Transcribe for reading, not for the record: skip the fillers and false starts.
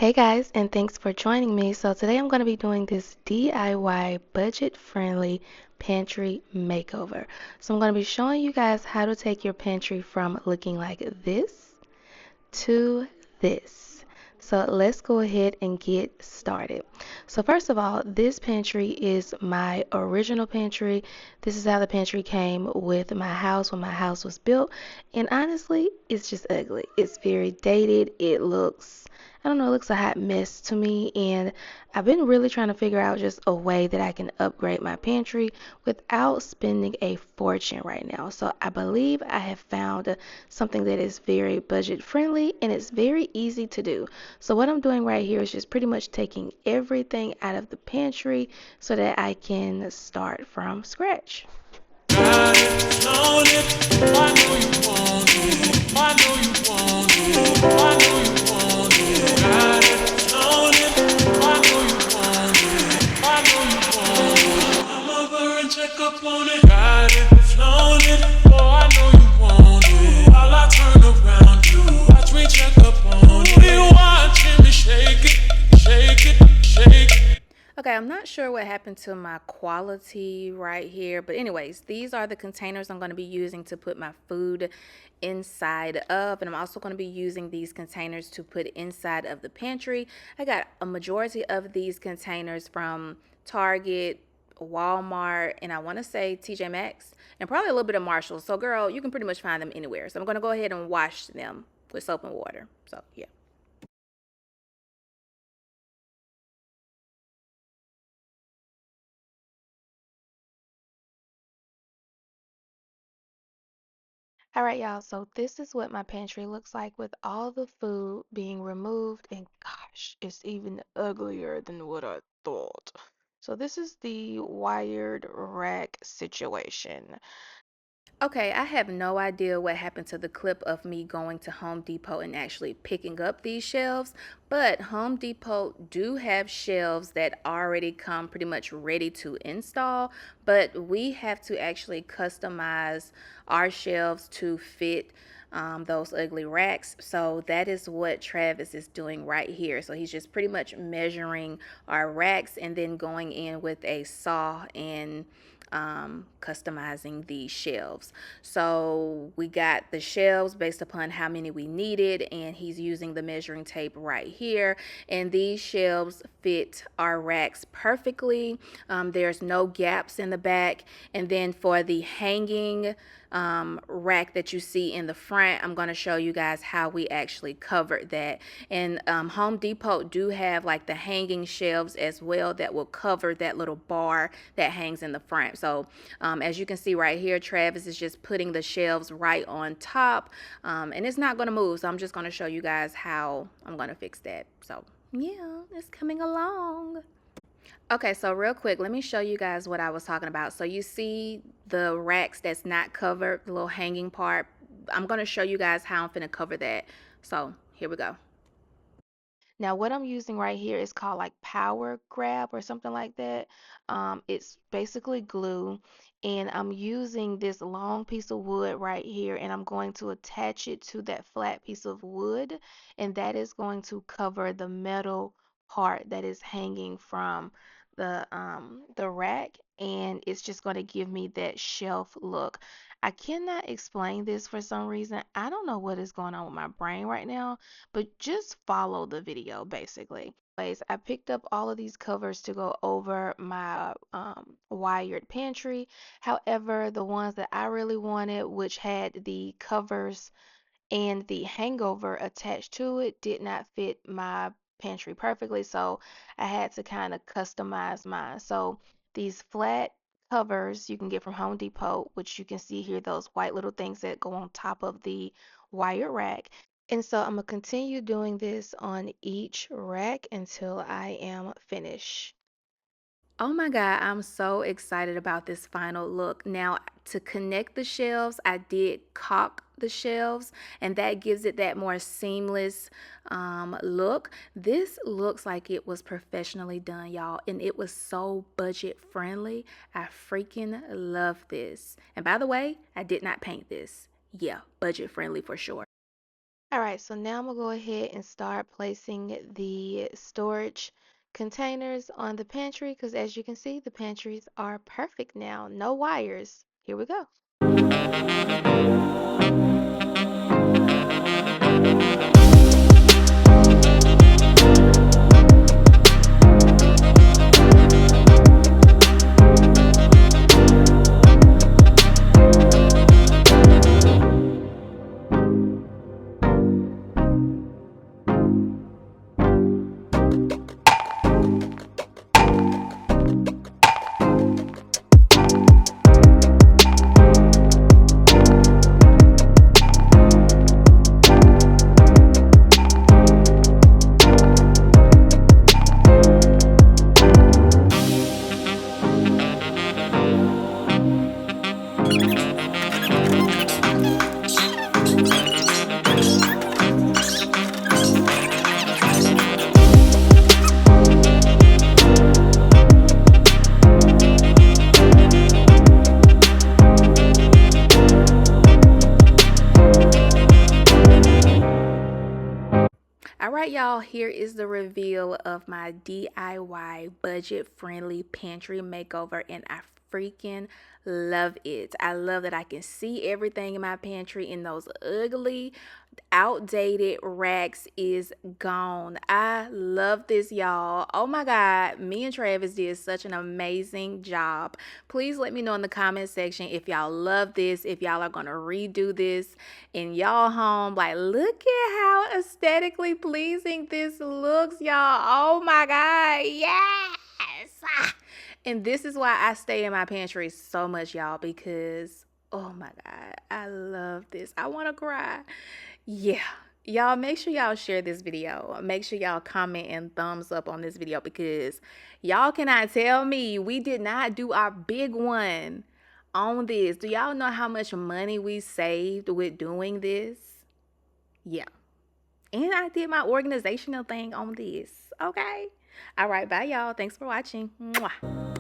Hey guys, and thanks for joining me. So today I'm going to be doing this DIY budget-friendly pantry makeover. So I'm going to be showing you guys how to take your pantry from looking like this to this. So let's go ahead and get started. So first of all, this pantry is my original pantry. This is how the pantry came with my house when my house was built. And honestly, it's just ugly. It's very dated. It looks, I don't know, it looks a hot mess to me. And I've been really trying to figure out just a way that I can upgrade my pantry without spending a fortune right now. So I believe I have found something that is very budget friendly and it's very easy to do. So what I'm doing right here is just pretty much taking everything out of the pantry so that I can start from scratch. Got it, own it. I know you want it. I know you want it. I know you want it. Got it, own it. I know you want it. I know you want it. I'm over and check up on it. Got it, flown it. Oh, I know you want it. While I turn around, you watch me check up on it. You watching me shake it, shake it, shake it. Okay, I'm not sure what happened to my quality right here, but anyways, these are the containers I'm going to be using to put my food inside of, and I'm also going to be using these containers to put inside of the pantry. I got a majority of these containers from Target, Walmart, and I want to say TJ Maxx, and probably a little bit of Marshalls. So girl, you can pretty much find them anywhere. So I'm going to go ahead and wash them with soap and water. So yeah. All right, y'all. So this is what my pantry looks like with all the food being removed. And gosh, it's even uglier than what I thought. So this is the wired rack situation. Okay, I have no idea what happened to the clip of me going to Home Depot and actually picking up these shelves, but Home Depot do have shelves that already come pretty much ready to install, but we have to actually customize our shelves to fit those ugly racks. So that is what Travis is doing right here. So he's just pretty much measuring our racks and then going in with a saw and customizing the shelves. So we got the shelves based upon how many we needed, and he's using the measuring tape right here. And these shelves fit our racks perfectly. There's no gaps in the back. And then for the hanging rack that you see in the front, I'm going to show you guys how we actually covered that. And Home Depot do have like the hanging shelves as well that will cover that little bar that hangs in the front. So as you can see right here, Travis is just putting the shelves right on top, and it's not going to move. So I'm just going to show you guys how I'm going to fix that. So yeah, it's coming along. Okay, so real quick, let me show you guys what I was talking about. So you see the racks that's not covered, the little hanging part. I'm going to show you guys how I'm finna cover that. So here we go. Now, what I'm using right here is called like Power Grab or something like that. It's basically glue, and I'm using this long piece of wood right here, and I'm going to attach it to that flat piece of wood, and that is going to cover the metal part that is hanging from the rack, and it's just going to give me that shelf look. I cannot explain this for some reason. I don't know what is going on with my brain right now, but just follow the video basically. Anyways, I picked up all of these covers to go over my wired pantry. However, the ones that I really wanted, which had the covers and the hangover attached to it, did not fit my pantry perfectly, so I had to kind of customize mine. So these flat covers you can get from Home Depot, which you can see here, those white little things that go on top of the wire rack. And so I'm gonna continue doing this on each rack until I am finished. Oh my God, I'm so excited about this final look. Now, to connect the shelves, I did caulk the shelves, and that gives it that more seamless look. This looks like it was professionally done, y'all, and it was so budget friendly. I freaking love this. And by the way, I did not paint this. Yeah, budget friendly for sure. All right, right, so now I'm gonna go ahead and start placing the storage containers on the pantry because as you can see, the pantries are perfect now. No wires. Here we go. All right, y'all, here is the reveal of my DIY budget friendly pantry makeover, and I freaking love it. I love that I can see everything in my pantry, and those ugly, outdated racks is gone. I love this, y'all. Oh my God, me and Travis did such an amazing job. Please let me know in the comment section if y'all love this, if y'all are going to redo this in y'all home. Like, look at how aesthetically pleasing this looks, y'all. Oh my God, yes. And this is why I stay in my pantry so much, y'all, because oh my God, I love this. I want to cry. Yeah. Y'all make sure y'all share this video. Make sure y'all comment and thumbs up on this video because y'all cannot tell me we did not do our big one on this. Do y'all know how much money we saved with doing this? Yeah. And I did my organizational thing on this. Okay. All right. Bye, y'all. Thanks for watching. Mwah.